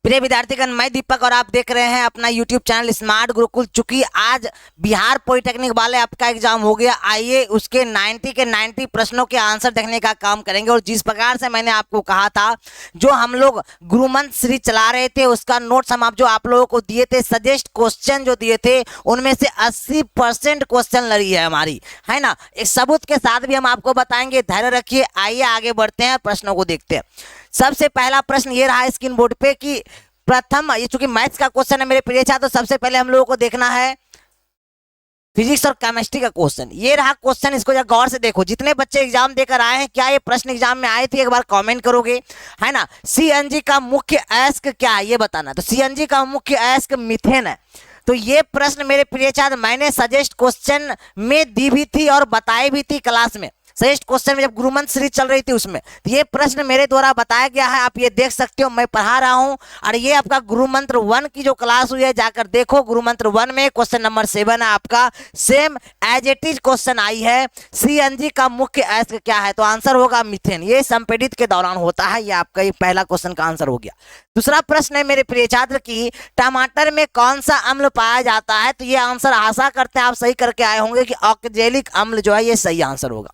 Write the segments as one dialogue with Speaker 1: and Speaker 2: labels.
Speaker 1: प्रिय विद्यार्थीगण, मैं दीपक और आप देख रहे हैं अपना YouTube चैनल स्मार्ट गुरुकुल। चूंकि आज बिहार पॉलिटेक्निक वाले आपका एग्जाम हो गया, आइए उसके 90 के 90 प्रश्नों के आंसर देखने का काम करेंगे। और जिस प्रकार से मैंने आपको कहा था, जो हम लोग गुरुमंत्र सीरीज चला रहे थे उसका नोट्स हम जो आप लोगों को दिए थे, सजेस्ट क्वेश्चन जो दिए थे, उनमें से 80% क्वेश्चन लड़ी है हमारी, है ना। एक सबूत के साथ भी हम आपको बताएंगे, धैर्य रखिए। आइए आगे बढ़ते हैं, प्रश्नों को देखते हैं। सबसे पहला प्रश्न ये रहा स्क्रीन बोर्ड पे कि प्रथम, ये चूंकि मैथ्स का क्वेश्चन है मेरे प्रिय छात्र, तो सबसे पहले हम लोगों को देखना है फिजिक्स और केमिस्ट्री का क्वेश्चन। ये रहा क्वेश्चन, इसको जरा गौर से देखो। जितने बच्चे एग्जाम देकर आए हैं, क्या ये प्रश्न एग्जाम में आए थे, एक बार कमेंट करोगे, है ना। सीएनजी का मुख्य अयस्क क्या है, ये बताना। तो सीएनजी का मुख्य अयस्क मीथेन है। तो ये प्रश्न मेरे प्रिय छात्र मैंने सजेस्ट क्वेश्चन में दी भी थी और बताई भी थी क्लास में। सजेस्ट क्वेश्चन में जब गुरुमंत्र सीरीज चल रही थी उसमें तो ये प्रश्न मेरे द्वारा बताया गया है। आप ये देख सकते हो, मैं पढ़ा रहा हूं। और ये आपका गुरुमंत्र 1 की जो क्लास हुई है, जाकर देखो। गुरुमंत्र 1 में क्वेश्चन नंबर 7 है आपका, same as it is question आई है। सीएनजी का मुख्य अयस्क क्या है, तो आंसर होगा मीथेन। ये संपीड़ित के दौरान होता है। ये आपका ये पहला क्वेश्चन का आंसर हो गया। दूसरा प्रश्न है मेरे प्रिय छात्र की टमाटर में कौन सा अम्ल पाया जाता है, तो ये आंसर आशा करते हैं आप सही करके आए होंगे कि ऑक्जेलिक अम्ल जो है ये सही आंसर होगा।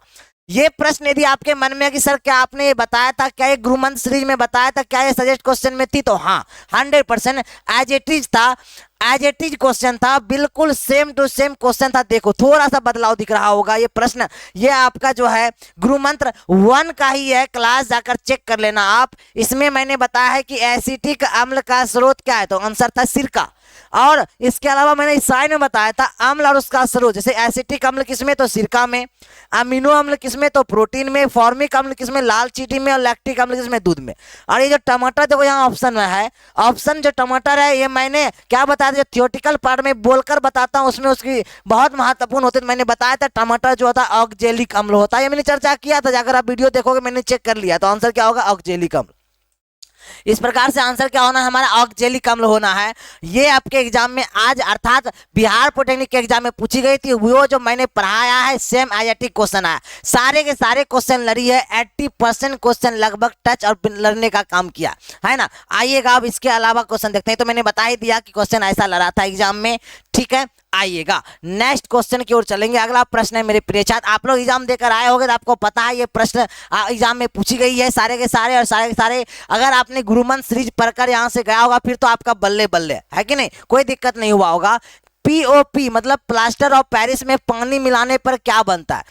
Speaker 1: ये प्रश्न यदि आपके मन में है कि सर क्या आपने ये बताया था, क्या ये गुरुमंत्र सीरीज में बताया था, क्या ये सजेस्ट क्वेश्चन में थी, तो हाँ 100% एज इट इज था, एज इट इज क्वेश्चन था, बिल्कुल सेम टू सेम क्वेश्चन था। देखो थोड़ा सा बदलाव दिख रहा होगा। ये प्रश्न ये आपका जो है गुरुमंत्र 1 का ही है, क्लास जाकर चेक कर लेना आप। इसमें मैंने बताया है कि एसिटिक अम्ल का स्रोत क्या है, तो आंसर था सिरका। और इसके अलावा मैंने इस साइड में बताया था अम्ल और उसका स्रोत, जैसे एसिटिक अम्ल किसमें, तो सिरका में। अमीनो अम्ल किसमें, तो प्रोटीन में। फॉर्मिक अम्ल किसमें, लाल चीटी में। और लैक्टिक अम्ल किसमें, दूध में। और ये जो टमाटर देखो यहाँ ऑप्शन में है, ऑप्शन जो टमाटर है ये मैंने क्या बताया था, जो थियोटिकल पार्ट में बोलकर बताता हूँ उसमें उसकी बहुत महत्वपूर्ण होती है। मैंने बताया था टमाटर जो होता है ऑक्जेलिक अम्ल होता है, ये मैंने चर्चा किया था। जाकर आप वीडियो देखोगे, मैंने चेक कर लिया। तो आंसर क्या होगा, ऑक्जेलिक अम्ल। इस प्रकार से आंसर क्या होना है हमारा, ऑक्जेलिक अम्ल होना है। ये आपके एग्जाम में आज अर्थात बिहार पॉलिटेक्निक के एग्जाम में पूछी गई थी। वो जो मैंने पढ़ाया है सेम आईआईटी क्वेश्चन आया, सारे के सारे क्वेश्चन लड़ी है। 80% क्वेश्चन लगभग टच और लड़ने का काम किया है ना। आइएगा अब इसके अलावा क्वेश्चन देखते हैं। तो मैंने बता ही दिया कि क्वेश्चन ऐसा लड़ा था एग्जाम में, ठीक है। आइएगा नेक्स्ट क्वेश्चन की ओर चलेंगे। अगला प्रश्न है मेरे प्रिय छात्र, आप लोग एग्जाम देकर आए होंगे तो आपको पता है ये प्रश्न एग्जाम में पूछी गई है सारे के सारे। और सारे के सारे अगर आपने गुरुमंत्र सीरीज पढ़कर यहाँ से गया होगा फिर तो आपका बल्ले बल्ले है कि नहीं, कोई दिक्कत नहीं हुआ होगा। पीओपी मतलब प्लास्टर ऑफ पेरिस में पानी मिलाने पर क्या बनता है,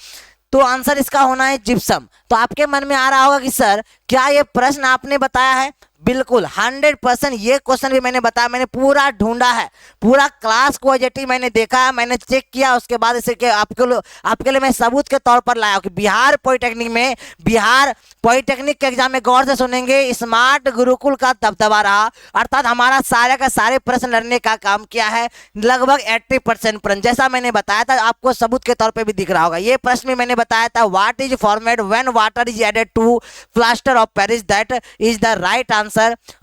Speaker 1: तो आंसर इसका होना है जिप्सम। तो आपके मन में आ रहा होगा कि सर क्या ये प्रश्न आपने बताया है, बिल्कुल 100% ये क्वेश्चन भी मैंने बताया। मैंने पूरा ढूंढा है, पूरा क्लास को एजेटी मैंने देखा है, मैंने चेक किया। उसके बाद इसे के आपके लिए मैं सबूत के तौर पर लाया कि बिहार पॉलिटेक्निक में, बिहार पॉलिटेक्निक के एग्जाम में गौर से सुनेंगे, स्मार्ट गुरुकुल का दबदबा रहा। अर्थात हमारा सारे का सारे प्रश्न लड़ने का काम किया है, लगभग 80% प्रश्न जैसा मैंने बताया था आपको सबूत के तौर पर भी दिख रहा होगा। ये प्रश्न भी मैंने बताया था, what is format when water is added to plaster of Paris, that is the right answer.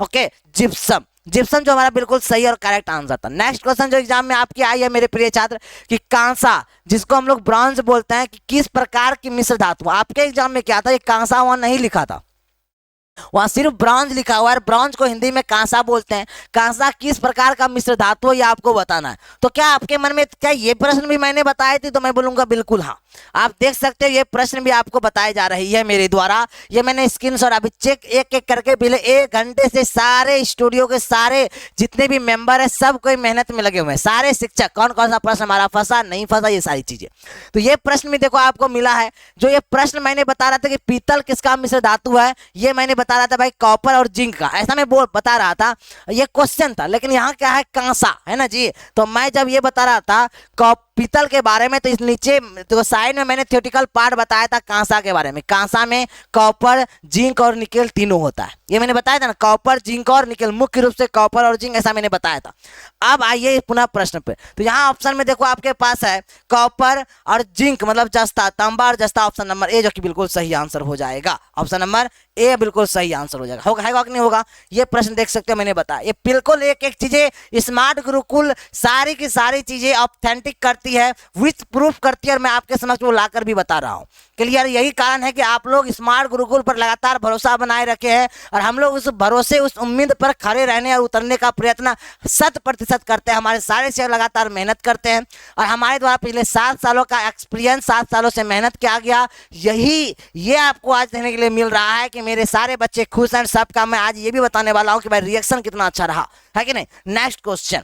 Speaker 1: Okay, gypsum. Gypsum जो हमारा बिल्कुल सही और करेक्ट आंसर था। नेक्स्ट क्वेश्चन जो एग्जाम में आपकी आई है मेरे प्रिय छात्र कि कांसा, जिसको हम लोग ब्रॉन्ज बोलते हैं, कि किस प्रकार की मिश्र धातु। आपके एग्जाम में क्या था, ये कांसा वहां नहीं लिखा था, वहां सिर्फ ब्रॉन्ज लिखा हुआ है। ब्रॉन्ज को हिंदी में कांसा बोलते हैं। कांसा किस प्रकार का मिश्र धातु है ये आपको बताना है। तो क्या आपके मन में क्या ये प्रश्न भी मैंने बताए थे, तो मैं बोलूंगा बिल्कुल हाँ। आप देख सकते हो ये प्रश्न भी आपको बताए जा रही है मेरे द्वारा। ये मैंने स्क्रीनशॉट अभी चेक एक एक करके पिछले 1 घंटे से सारे स्टूडियो के सारे जितने भी मेंबर है सब कोई मेहनत में लगे हुए हैं, सारे शिक्षक। कौन कौन सा प्रश्न हमारा फंसा नहीं फंसा, ये सारी चीजें। तो ये प्रश्न भी देखो आपको मिला है। जो ये प्रश्न मैंने बता रहा था कि पीतल किसका मिश्र धातु है, ये मैंने बता रहा था भाई कॉपर और जिंक का, ऐसा मैं बता रहा था। ये क्वेश्चन था, लेकिन यहाँ क्या है, कांसा है ना जी। तो मैं जब ये बता रहा था पीतल के बारे में, तो इस नीचे तो साइड में मैंने थियोटिकल पार्ट बताया था कांसा के बारे में। कांसा में कॉपर, जिंक और निकेल तीनों होता है, ये मैंने बताया था ना। कॉपर, जिंक और निकेल, मुख्य रूप से कॉपर और जिंक, ऐसा मैंने बताया था। अब आइए पुनः प्रश्न पे। तो यहाँ ऑप्शन में देखो आपके पास है कॉपर और जिंक मतलब जस्ता, तांबा और जस्ता, ऑप्शन नंबर ए जो कि बिल्कुल सही आंसर हो जाएगा। ऑप्शन नंबर ए बिल्कुल सही आंसर हो जाएगा। होगा कि नहीं होगा, ये प्रश्न देख सकते हो मैंने बताया। ये बिल्कुल एक एक चीजें स्मार्ट गुरुकुल सारी की सारी चीजें ऑथेंटिक करती करती है, विच प्रूफ करती है, और मैं आपके समक्ष वो लाकर भी बता रहा हूँ। क्लियर? यही कारण है कि आप लोग स्मार्ट गुरुकुल पर लगातार भरोसा बनाए रखे हैं और हम लोग उस भरोसे, उस उम्मीद पर खड़े रहने और उतरने का प्रयत्न 100% करते हैं। हमारे सारे शेयर लगातार मेहनत करते हैं और हमारे द्वारा पिछले 7 सालों का एक्सपीरियंस, 7 सालों से मेहनत किया गया, ये आपको आज देखने के लिए मिल रहा है कि मेरे सारे बच्चे खुश हैं। सबका मैं आज ये भी बताने वाला हूँ कि भाई रिएक्शन कितना अच्छा रहा है कि नहीं। नेक्स्ट क्वेश्चन,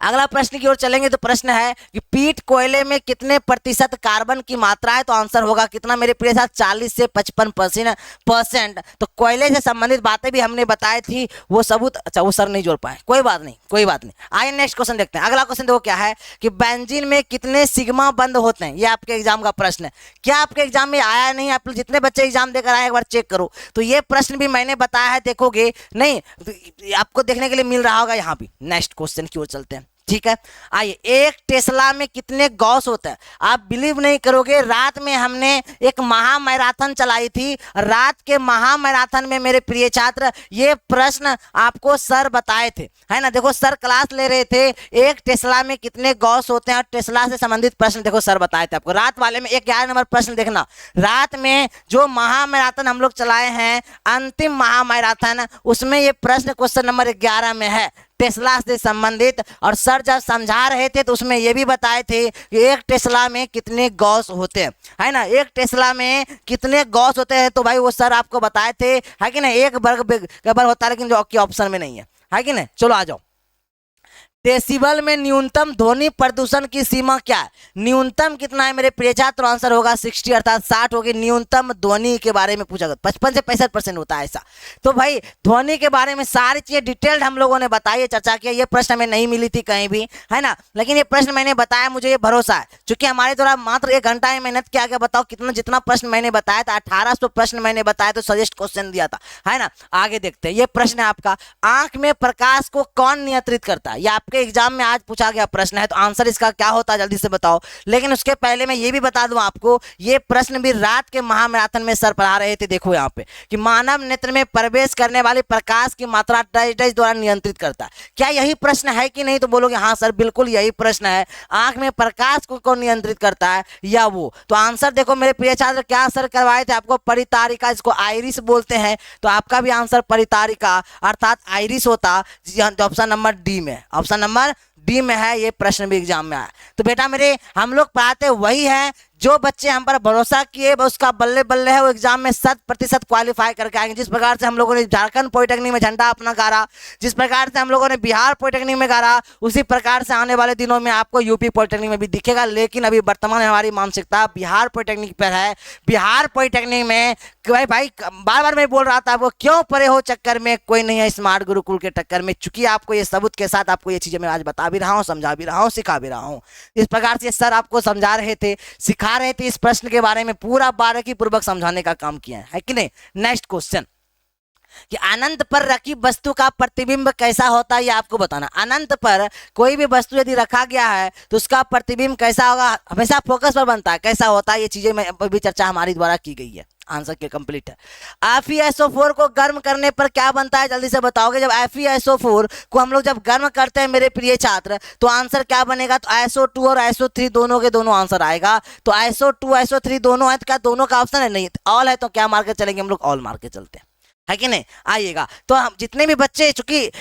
Speaker 1: अगला प्रश्न की ओर चलेंगे तो प्रश्न है कि पीट कोयले में कितने प्रतिशत कार्बन की मात्रा है? तो आंसर होगा कितना मेरे प्रिय साथ? 40 से 55%। तो कोयले से संबंधित बातें भी हमने बताई थी, वो सबूत, अच्छा वो सर नहीं जोड़ पाए, कोई बात नहीं, कोई बात नहीं। आइए नेक्स्ट क्वेश्चन देखते हैं। अगला क्वेश्चन देखो क्या है कि बेंजीन में कितने सिग्मा बंद होते हैं? ये आपके एग्जाम का प्रश्न है। क्या आपके एग्जाम में आया नहीं? आप जितने बच्चे एग्जाम देकर आए एक बार चेक करो। तो ये प्रश्न भी मैंने बताया है, देखोगे नहीं तो आपको देखने के लिए मिल रहा होगा यहाँ भी। नेक्स्ट क्वेश्चन की ओर चलते हैं, ठीक है। आइए, एक टेस्ला में कितने गॉस होते हैं? आप बिलीव नहीं करोगे, रात में हमने एक महा मैराथन चलाई थी। रात के महा मैराथन में मेरे प्रिय छात्र ये प्रश्न आपको सर बताए थे, है ना। देखो सर क्लास ले रहे थे, एक टेस्ला में कितने गॉस होते हैं और टेस्ला से संबंधित प्रश्न देखो सर बताए थे आपको। रात वाले में 11 नंबर प्रश्न देखना, रात में जो महा मैराथन हम लोग चलाए हैं, अंतिम महा मैराथन, उसमें ये प्रश्न क्वेश्चन नंबर 11 में है, टेस्ला से संबंधित। और सर जब समझा रहे थे तो उसमें ये भी बताए थे कि एक टेस्ला में कितने गॉस होते हैं, है ना। एक टेस्ला में कितने गॉस होते हैं तो भाई वो सर आपको बताए थे, है कि ना। एक वर्ग बराबर होता है, लेकिन जो आपके ऑप्शन में नहीं है कि नहीं। चलो आ जाओ। डेसिबल में न्यूनतम ध्वनि प्रदूषण की सीमा क्या है? न्यूनतम कितना है मेरे प्रिय छात्र? आंसर होगा 60, अर्थात 60 होगी। न्यूनतम ध्वनि के बारे में पूछा गया, 55 से 65% होता है ऐसा। तो भाई ध्वनि के बारे में सारी चीजें डिटेल्ड हम लोगों ने बताई है, चर्चा किया। ये प्रश्न हमें नहीं मिली थी कहीं भी, है ना, लेकिन ये प्रश्न मैंने बताया, मुझे ये भरोसा है, क्योंकि हमारे द्वारा मात्र 1 घंटा में मेहनत किया गया। बताओ कितना, जितना प्रश्न मैंने बताया था, 1800 प्रश्न मैंने बताया, तो सजेस्ट क्वेश्चन दिया था, है ना। आगे देखते हैं, ये प्रश्न है आपका, आंख में प्रकाश को कौन नियंत्रित करता है? ये आपके एग्जाम में आज पूछा गया प्रश्न है, तो आंसर इसका क्या होता है जल्दी से बताओ। लेकिन उसके पहले मैं ये भी बता दूं आपको, ये प्रश्न भी रात के महामैराथन में सर पढ़ा रहे थे। देखो यहाँ पे कि मानव नेत्र में प्रवेश करने वाली प्रकाश की मात्रा टच द्वारा नियंत्रित करता है। क्या यही प्रश्न है कि नहीं? तो बोलोगे हाँ सर बिल्कुल यही प्रश्न है, आंख में प्रकाश को कौन नियंत्रित करता है या वो। तो आंसर देखो मेरे प्रिय छात्र, क्या सर करवाए थे आपको? परितारिका, इसको आइरिस बोलते हैं। तो आपका भी आंसर परितारिका अर्थात आइरिस होता, ऑप्शन नंबर डी में, ऑप्शन नंबर डी में है। ये प्रश्न भी एग्जाम में आया। तो बेटा मेरे हम लोग पढ़ाते वही है, जो बच्चे हम पर भरोसा किए उसका बल्ले बल्ले है, वो एग्जाम में 100% क्वालिफाई करके आएंगे। जिस प्रकार से हम लोगों ने झारखंड पॉलिटेक्निक में झंडा अपना गाड़ा, जिस प्रकार से हम लोगों ने बिहार पॉलिटेक्निक में गाड़ा, उसी प्रकार से आने वाले दिनों में आपको यूपी पॉलिटेक्निक में भी दिखेगा। लेकिन अभी वर्तमान हमारी मानसिकता बिहार पॉलिटेक्निक पर है। बिहार पॉलिटेक्निक में भाई बार बार मैं बोल रहा था आपको, क्यों परे हो चक्कर में, कोई नहीं है स्मार्ट गुरुकुल के टक्कर में। चूंकि आपको ये सबूत के साथ आपको ये चीजें मैं आज बता भी रहा हूँ, समझा भी रहा हूँ, सिखा भी रहा हूँ। इस प्रकार से सर आपको समझा रहे थे, सिखा रहे थे, इस प्रश्न के बारे में पूरा बारीकी पूर्वक समझाने का काम किया है कि नहीं। नेक्स्ट क्वेश्चन कि अनंत पर रखी वस्तु का प्रतिबिंब कैसा होता है, ये आपको बताना। अनंत पर कोई भी वस्तु यदि रखा गया है तो उसका प्रतिबिंब कैसा होगा? हमेशा फोकस पर बनता है, कैसा होता है, ये चीजें में भी चर्चा हमारी द्वारा की गई है। आंसर के कंप्लीट है। FeSO4 को गर्म करने पर क्या बनता है? जल्दी से बताओगे। जब FeSO4 को हम लोग जब गर्म करते हैं मेरे प्रिय छात्र, तो आंसर क्या बनेगा? तो SO2 और SO3 दोनों के दोनों आंसर आएगा। तो SO2 SO3 दोनों है, तो क्या दोनों का ऑप्शन है? नहीं, ऑल है। तो क्या मार के चलेंगे हम लोग? ऑल मार के चलते हैं, है कि नहीं। आइएगा, तो हम जितने भी बच्चे, चूंकि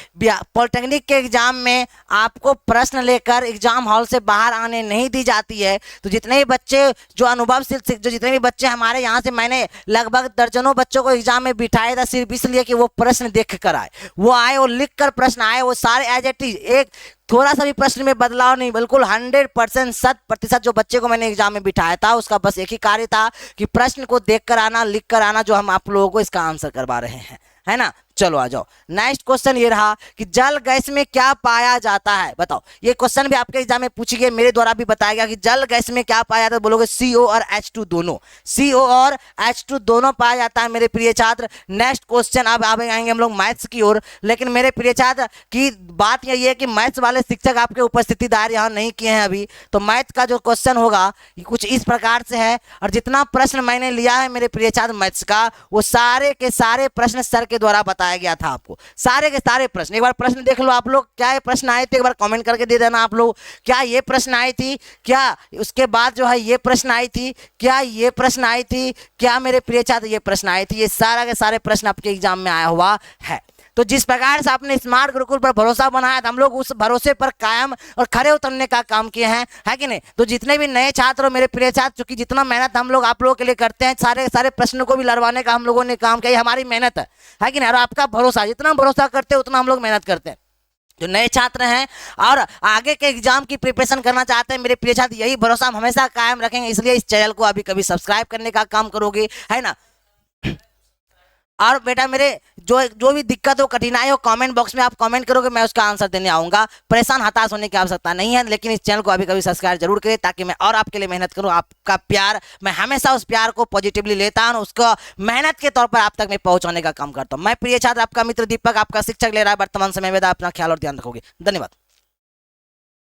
Speaker 1: पॉलिटेक्निक के एग्जाम में आपको प्रश्न लेकर एग्जाम हॉल से बाहर आने नहीं दी जाती है, तो जितने भी बच्चे जो अनुभवशील, जो जितने भी बच्चे हमारे यहाँ से, मैंने लगभग दर्जनों बच्चों को एग्जाम में बिठाया था सिर्फ इसलिए कि वो प्रश्न देख कर आए, वो आए, वो लिख कर प्रश्न आए, वो सारे एज इट इज, एक थोड़ा सा भी प्रश्न में बदलाव नहीं, बिल्कुल 100% 100% जो बच्चे को मैंने एग्जाम में बिठाया था उसका बस एक ही कार्य था कि प्रश्न को देख कर आना, लिख कर आना, जो हम आप लोगों को इसका आंसर करवा रहे हैं, है ना। चलो आ जाओ। नेक्स्ट क्वेश्चन ये रहा कि जल गैस में क्या पाया जाता है? बताओ। ये क्वेश्चन भी आपके एग्जाम में पूछी गई, मेरे द्वारा भी बताया गया कि जल गैस में क्या पाया जाता है। बोलोगे CO और H2 दोनों, CO और H2 दोनों पाया जाता है मेरे प्रिय छात्र। नेक्स्ट क्वेश्चन अब आएंगे हम लोग मैथ्स की ओर। लेकिन मेरे प्रिय छात्र की बात यही है कि मैथ्स वाले शिक्षक आपके उपस्थिति दायर यहाँ नहीं किए हैं अभी, तो मैथ का जो क्वेश्चन होगा कुछ इस प्रकार से है। और जितना प्रश्न मैंने लिया है मेरे प्रिय छात्र मैथ्स का, वो सारे के सारे प्रश्न सर के द्वारा बताया बताया गया था आपको, सारे के सारे प्रश्न। एक बार प्रश्न देख लो आप लोग, क्या ये प्रश्न आए थे, एक बार कमेंट करके दे देना आप लोग। क्या ये प्रश्न आई थी, क्या उसके बाद जो है ये प्रश्न आई थी, क्या ये प्रश्न आई थी, क्या मेरे प्रिय छात्र ये प्रश्न आए थे? ये सारा के सारे प्रश्न आपके एग्जाम में आया हुआ है। तो जिस प्रकार से आपने स्मार्ट गुरुकुल पर भरोसा बनाया था, हम लोग उस भरोसे पर कायम और खरे उतरने का काम किए हैं, है कि नहीं? तो जितने भी नए छात्र और मेरे प्रिय छात्र, चूंकि जितना मेहनत हम लोग आप लोगों के लिए करते हैं, सारे सारे प्रश्नों को भी लड़वाने का हम लोगों ने काम किया, हमारी मेहनत है कि नहीं? और आपका भरोसा, जितना भरोसा करते हैं उतना हम लोग मेहनत करते हैं। जो नए छात्र हैं और आगे के एग्जाम की प्रिपरेशन करना चाहते हैं मेरे प्रिय छात्र, यही भरोसा हम हमेशा कायम रखेंगे। इसलिए इस चैनल को अभी कभी सब्सक्राइब करने का काम करोगे, है ना? और बेटा मेरे जो भी दिक्कत हो, कठिनाई हो, कमेंट बॉक्स में आप कमेंट करोगे, मैं उसका आंसर देने आऊँगा। परेशान हताश होने की आवश्यकता नहीं है, लेकिन इस चैनल को अभी कभी सब्सक्राइब जरूर करें, ताकि मैं और आपके लिए मेहनत करूँ। आपका प्यार, मैं हमेशा उस प्यार को पॉजिटिवली लेता हूँ, उसको मेहनत के तौर पर आप तक मैं पहुँचाने का काम करता हूँ। मैं प्रिय छात्र आपका मित्र दीपक, आपका शिक्षक ले रहा है वर्तमान समय में। अपना ख्याल और ध्यान रखोगे। धन्यवाद।